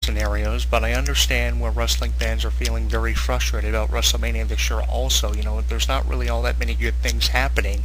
scenarios, but I understand where wrestling fans are feeling very frustrated about WrestleMania this year also. There's not really all that many good things happening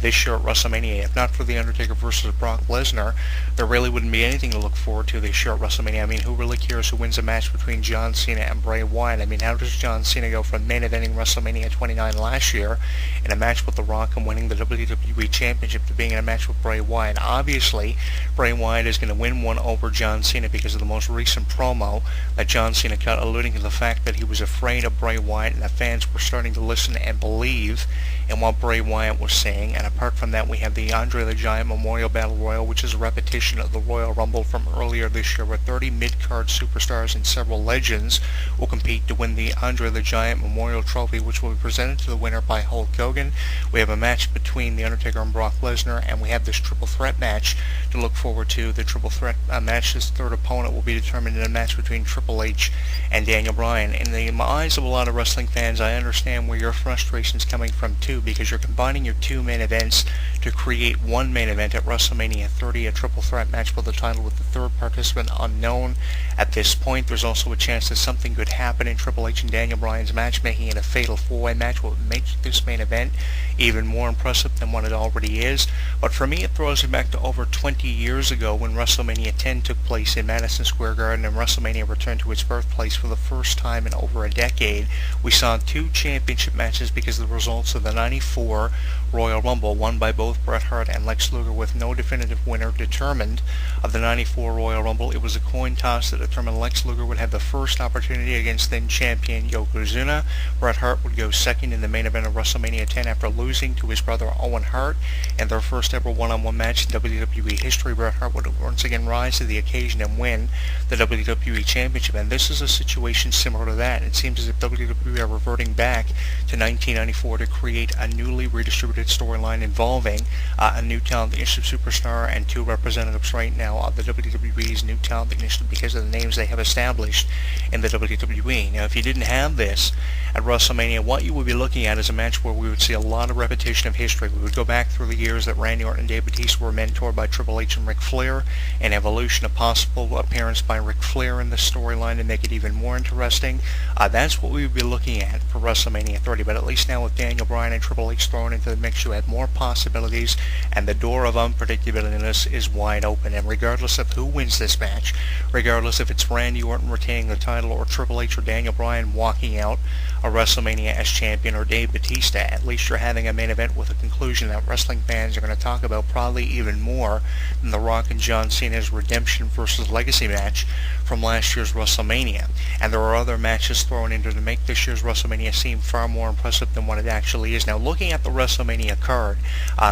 this year at WrestleMania. If not for The Undertaker versus Brock Lesnar, there really wouldn't be anything to look forward to this year at WrestleMania. I mean, who really cares who wins a match between John Cena and Bray Wyatt? I mean, how does John Cena go from main eventing WrestleMania 29 last year in a match with The Rock and winning the WWE Championship to being in a match with Bray Wyatt? Obviously, Bray Wyatt is going to win one over John Cena because of the most recent promo that John Cena cut, alluding to the fact that he was afraid of Bray Wyatt and the fans were starting to listen and believe in what Bray Wyatt was saying. And apart from that, we have the Andre the Giant Memorial Battle Royal, which is a repetition of the Royal Rumble from earlier this year, where 30 mid-card superstars and several legends will compete to win the Andre the Giant Memorial Trophy, which will be presented to the winner by Hulk Hogan. We have a match between The Undertaker and Brock Lesnar, and we have this triple threat match to look forward to. The triple threat match, this third opponent will be determined in a match between Triple H and Daniel Bryan. In the eyes of a lot of wrestling fans, I understand where your frustration is coming from too, because you're combining your two main events to create one main event at WrestleMania 30, a triple threat match for the title with the third participant unknown at this point. There's also a chance that something could happen in Triple H and Daniel Bryan's match, making it a fatal four-way match, what would make this main event even more impressive than what it already is. But for me, it throws me back to over 20 years ago when WrestleMania 10 took place in Madison Square Garden and WrestleMania returned to its birthplace for the first time in over a decade. We saw two championship matches because of the results of the 94 Royal Rumble, won by both Bret Hart and Lex Luger, with no definitive winner determined of the 94 Royal Rumble. It was a coin toss that determined Lex Luger would have the first opportunity against then champion Yokozuna. Bret Hart would go second in the main event of WrestleMania 10 after losing to his brother Owen Hart in their first ever one-on-one match in WWE history. Bret Hart would once again rise to the occasion and win the WWE Championship, and this is a situation similar to that. It seems as if WWE are reverting back to 1994 to create a newly redistributed storyline involving a new talent initiative superstar and two representatives right now of the WWE's new talent initiative because of the names they have established in the WWE. Now, if you didn't have this at WrestleMania, what you would be looking at is a match where we would see a lot of repetition of history. We would go back through the years that Randy Orton and Dave Batista were mentored by Triple H and Ric Flair, an evolution, a possible appearance by Ric Flair in the storyline to make it even more interesting. That's what we would be looking at for WrestleMania 30, but at least now with Daniel Bryan and Triple H thrown into the mix, you have more possibilities, and the door of unpredictability is wide open. And regardless of who wins this match, regardless if it's Randy Orton retaining the title or Triple H or Daniel Bryan walking out of WrestleMania as champion or Dave Batista, at least you're having a main event with a conclusion that wrestling fans are going to talk about probably even more than The Rock and John Cena's Redemption versus Legacy match from last year's WrestleMania. And there are other matches thrown into to make this year's WrestleMania seem far more impressive than what it actually is. Now, looking at the WrestleMania card,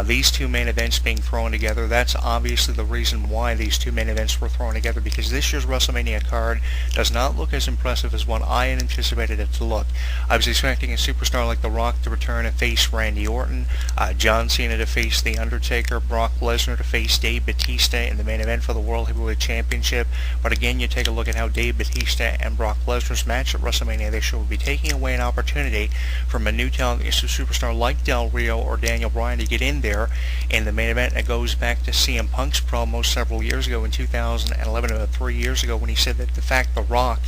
these two main events being thrown together, that's obviously the reason why these two main events were thrown together, because this year's WrestleMania card does not look as impressive as what I had anticipated it to look. I was expecting a superstar like The Rock to return and face Randy Orton, John Cena to face The Undertaker, Brock Lesnar to face Dave Batista in the main event for the World Heavyweight Championship. But again, you take a look at how Dave Batista and Brock Lesnar's match at WrestleMania this year will be taking away an opportunity from a new talent superstar like Del Rio or Daniel Bryan to get in there in the main event. It goes back to CM Punk's promo several years ago in 2011, about 3 years ago, when he said that the fact The Rock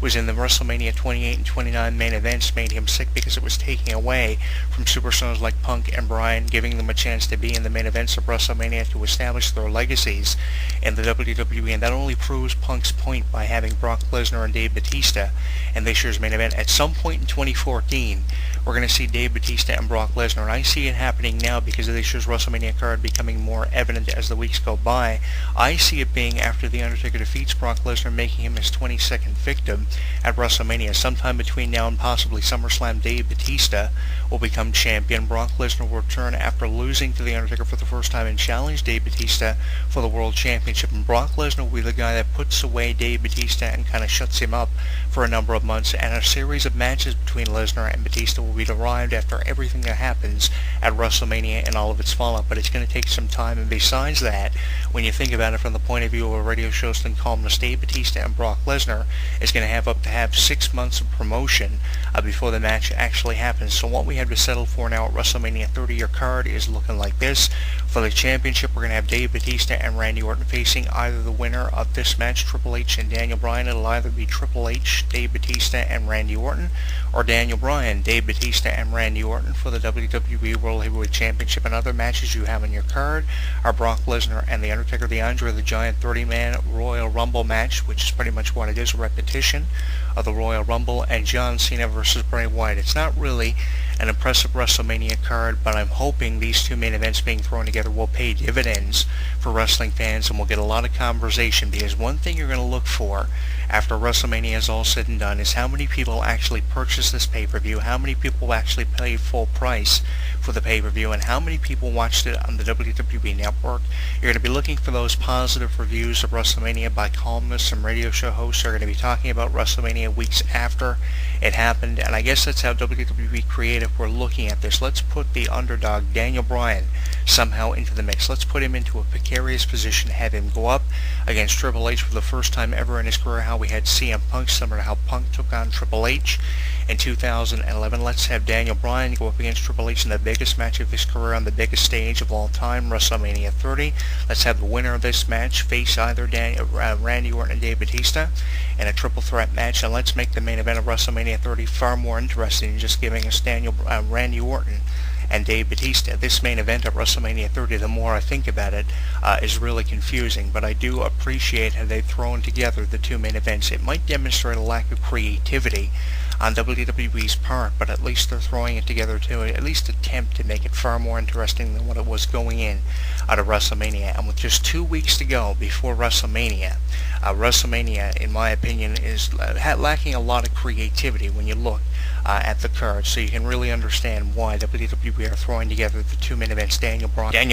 was in the WrestleMania 28 and 29 main events made him sick because it was taking away from superstars like Punk and Bryan, giving them a chance to be in the main events of WrestleMania to establish their legacies in the WWE. And that only proves Punk's point by having Brock Lesnar and Dave Batista in this year's main event. At some point in 2014, we're going to see Dave Batista and Brock Lesnar, and I see it happening now because of this year's WrestleMania card becoming more evident as the weeks go by. I see it being after The Undertaker defeats Brock Lesnar, making him his 22nd victim at WrestleMania. Sometime between now and possibly SummerSlam, Dave Batista will become champion. Brock Lesnar will return after losing to The Undertaker for the first time and challenge Dave Batista for the World Championship. And Brock Lesnar will be the guy that puts away Dave Batista and kind of shuts him up for a number of months. And a series of matches between Lesnar and Batista will be derived after everything that happens at WrestleMania and all of its fallout. But it's going to take some time. And besides that, when you think about it from the point of view of a radio show columnist, Dave Batista and Brock Lesnar is going to have up to have 6 months of promotion before the match actually happens. So what we have to settle for now at WrestleMania 30, your card is looking like this. For the championship, we're going to have Dave Batista and Randy Orton facing either the winner of this match, Triple H H and Daniel Bryan, it'll either be Triple H, Dave Batista, and Randy Orton, or Daniel Bryan, Dave Batista, and Randy Orton for the WWE World Heavyweight Championship. And other matches you have on your card are Brock Lesnar and The Undertaker, the Andre the Giant 30-man Royal Rumble match, which is pretty much what it is, a repetition of the Royal Rumble, and John Cena versus Bray Wyatt. It's not really an impressive WrestleMania card, but I'm hoping these two main events being thrown together will pay dividends for wrestling fans, and we'll get a lot of conversation, because one thing you're going to look for after WrestleMania is all said and done is how many people actually purchase this pay-per-view, how many people actually pay full price for the pay-per-view, and how many people watched it on the WWE Network. You're going to be looking for those positive reviews of WrestleMania by columnists and radio show hosts who are going to be talking about WrestleMania weeks after it happened, and I guess that's how WWE Creative were looking at this. Let's put the underdog, Daniel Bryan, somehow into the mix. Let's put him into a precarious position, have him go up against Triple H for the first time ever in his career, how we had CM Punk, similar to how Punk took on Triple H in 2011. Let's have Daniel Bryan go up against Triple H in the biggest match of his career on the biggest stage of all time, WrestleMania 30. Let's have the winner of this match face either Randy Orton and Dave Batista in a triple threat match, and let's make the main event of WrestleMania 30 far more interesting than just giving us Randy Orton and Dave Batista. This main event at WrestleMania 30, the more I think about it, is really confusing, but I do appreciate how they've thrown together the two main events. It might demonstrate a lack of creativity on WWE's part, but at least they're throwing it together to at least attempt to make it far more interesting than what it was going in out of WrestleMania. And with just 2 weeks to go before WrestleMania, WrestleMania, in my opinion, is lacking a lot of creativity when you look at the card, so you can really understand why WWE are throwing together the two main events, Daniel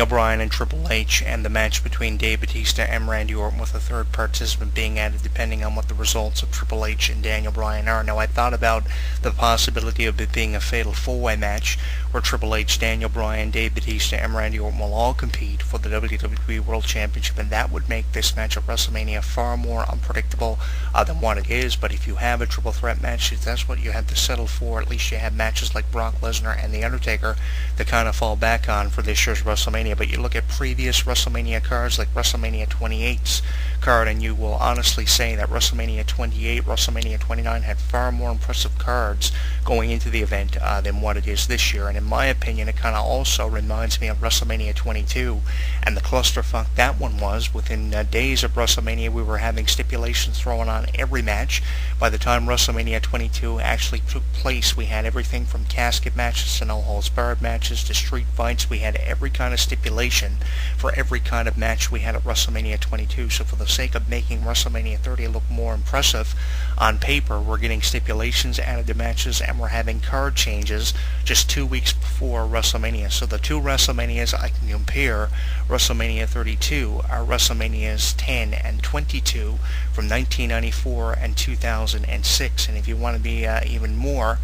Bryan and Triple H, and the match between Dave Batista and Randy Orton, with a third participant being added depending on what the results of Triple H and Daniel Bryan are. Now, I thought about the possibility of it being a fatal four-way match where Triple H, Daniel Bryan, Dave Batista, and Randy Orton will all compete for the WWE World Championship, and that would make this match at WrestleMania far more unpredictable than what it is. But if you have a triple threat match, if that's what you have to settle for, at least you have matches like Brock Lesnar and The Undertaker to kind of fall back on for this year's WrestleMania. But you look at previous WrestleMania cards like WrestleMania 28's card, and you will honestly say that WrestleMania 28, WrestleMania 29 had far more impressive cards going into the event than what it is this year. And in my opinion, it kind of also reminds me of WrestleMania 22 and the clusterfuck that one was. Within days of WrestleMania, we were having stipulations thrown on every match. By the time WrestleMania 22 actually took place, we had everything from casket matches to no-holds-barred matches to street fights. We had every kind of stipulation for every kind of match we had at WrestleMania 22. So for the sake of making WrestleMania 30 look more impressive on paper, we're getting stipulations added to matches, and we're having card changes just 2 weeks before WrestleMania. So the two WrestleManias I can compare, WrestleMania 32, are WrestleManias 10 and 22 from 1994 and 2006. And if you want to be even more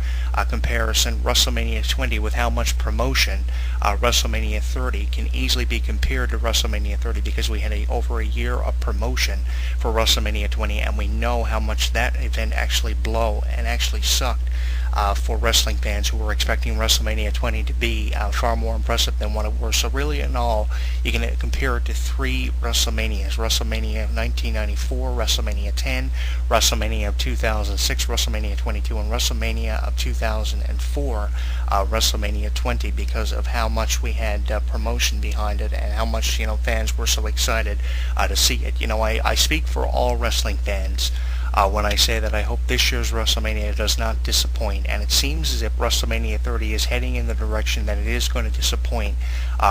comparison, WrestleMania 20, with how much promotion WrestleMania 30 can easily be compared to WrestleMania 30, because we had over a year of promotion for WrestleMania 20, and we know how much that event actually blew and actually sucked for wrestling fans who were expecting WrestleMania 20 to be far more impressive than what it was. So really, in all, you can compare it to three WrestleManias: WrestleMania of 1994, WrestleMania 10, WrestleMania of 2006, WrestleMania 22, and WrestleMania of 2004, WrestleMania 20, because of how much we had promotion behind it and how much fans were so excited to see it. I speak for all wrestling fans when I say that I hope this year's WrestleMania does not disappoint, and it seems as if WrestleMania 30 is heading in the direction that it is going to disappoint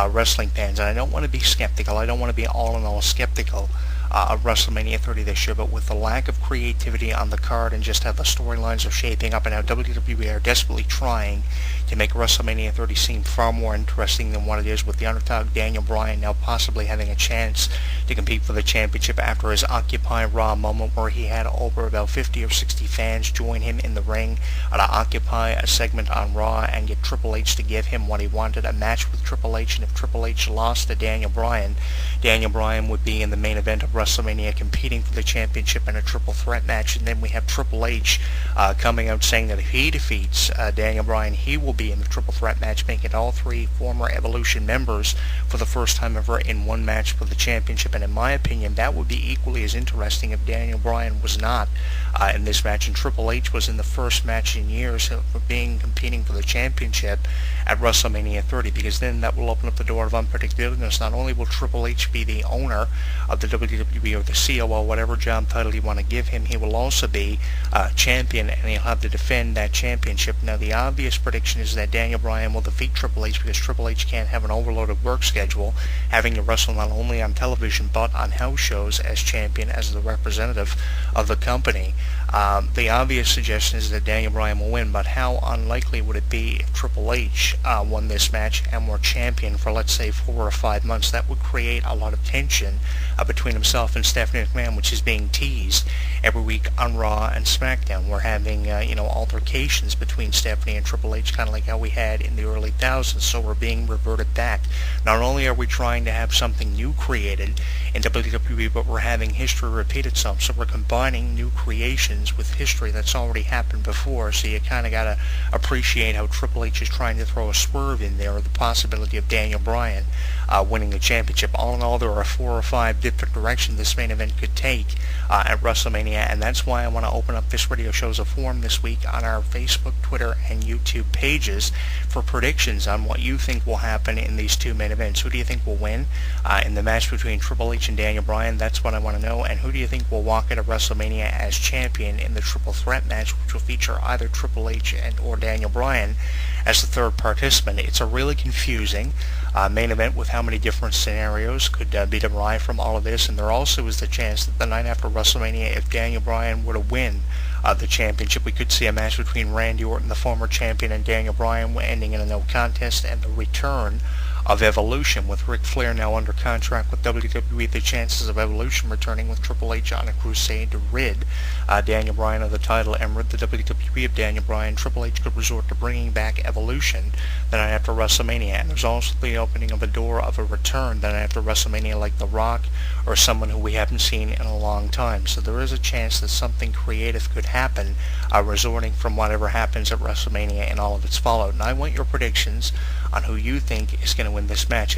wrestling fans. And I don't want to be skeptical. I don't want to be all in all skeptical of WrestleMania 30 this year, but with the lack of creativity on the card and just how the storylines are shaping up and how WWE are desperately trying to make WrestleMania 30 seem far more interesting than what it is, with the underdog Daniel Bryan now possibly having a chance to compete for the championship after his Occupy Raw moment, where he had over about 50 or 60 fans join him in the ring to occupy a segment on Raw and get Triple H to give him what he wanted, a match with Triple H. And if Triple H lost to Daniel Bryan would be in the main event of WrestleMania WrestleMania competing for the championship in a triple threat match, and then we have Triple H coming out saying that if he defeats Daniel Bryan, he will be in the triple threat match, making all three former Evolution members for the first time ever in one match for the championship. And in my opinion, that would be equally as interesting if Daniel Bryan was not in this match and Triple H was in the first match in years of competing for the championship at WrestleMania 30, because then that will open up the door of unpredictability. Not only will Triple H be the owner of the WWE, or the COO, whatever job title you want to give him, he will also be champion, and he'll have to defend that championship. Now, the obvious prediction is that Daniel Bryan will defeat Triple H, because Triple H can't have an overloaded work schedule, having to wrestle not only on television but on house shows as champion, as the representative of the company. The obvious suggestion is that Daniel Bryan will win, but how unlikely would it be if Triple H won this match and were champion for, let's say, 4 or 5 months? That would create a lot of tension between himself and Stephanie McMahon, which is being teased every week on Raw and SmackDown. We're having, altercations between Stephanie and Triple H, kind of like how we had in the early thousands, so we're being reverted back. Not only are we trying to have something new created in WWE, but we're having history repeat itself, so we're combining new creations with history that's already happened before, so you kind of got to appreciate how Triple H is trying to throw a swerve in there, or the possibility of Daniel Bryan winning the championship. All in all, there are 4 or 5 different directions this main event could take at WrestleMania, and that's why I want to open up this radio show as a forum this week on our Facebook, Twitter, and YouTube pages for predictions on what you think will happen in these two main events. Who do you think will win in the match between Triple H and Daniel Bryan? That's what I want to know. And who do you think will walk out of WrestleMania as champion in the triple threat match, which will feature either Triple H and or Daniel Bryan as the third participant? It's a really confusing main event with how many different scenarios could be derived from all of this, and there also is the chance that the night after WrestleMania, if Daniel Bryan were to win the championship, we could see a match between Randy Orton, the former champion, and Daniel Bryan, ending in a no contest, and the return of Evolution, with Ric Flair now under contract with WWE. The chances of Evolution returning with Triple H on a crusade to rid Daniel Bryan of the title and rid the WWE of Daniel Bryan. Triple H could resort to bringing back Evolution the night after WrestleMania, and there's also the opening of a door of a return the night after WrestleMania, like The Rock or someone who we haven't seen in a long time. So there is a chance that something creative could happen, resorting from whatever happens at WrestleMania and all of its followed. And I want your predictions on who you think is going to win this match.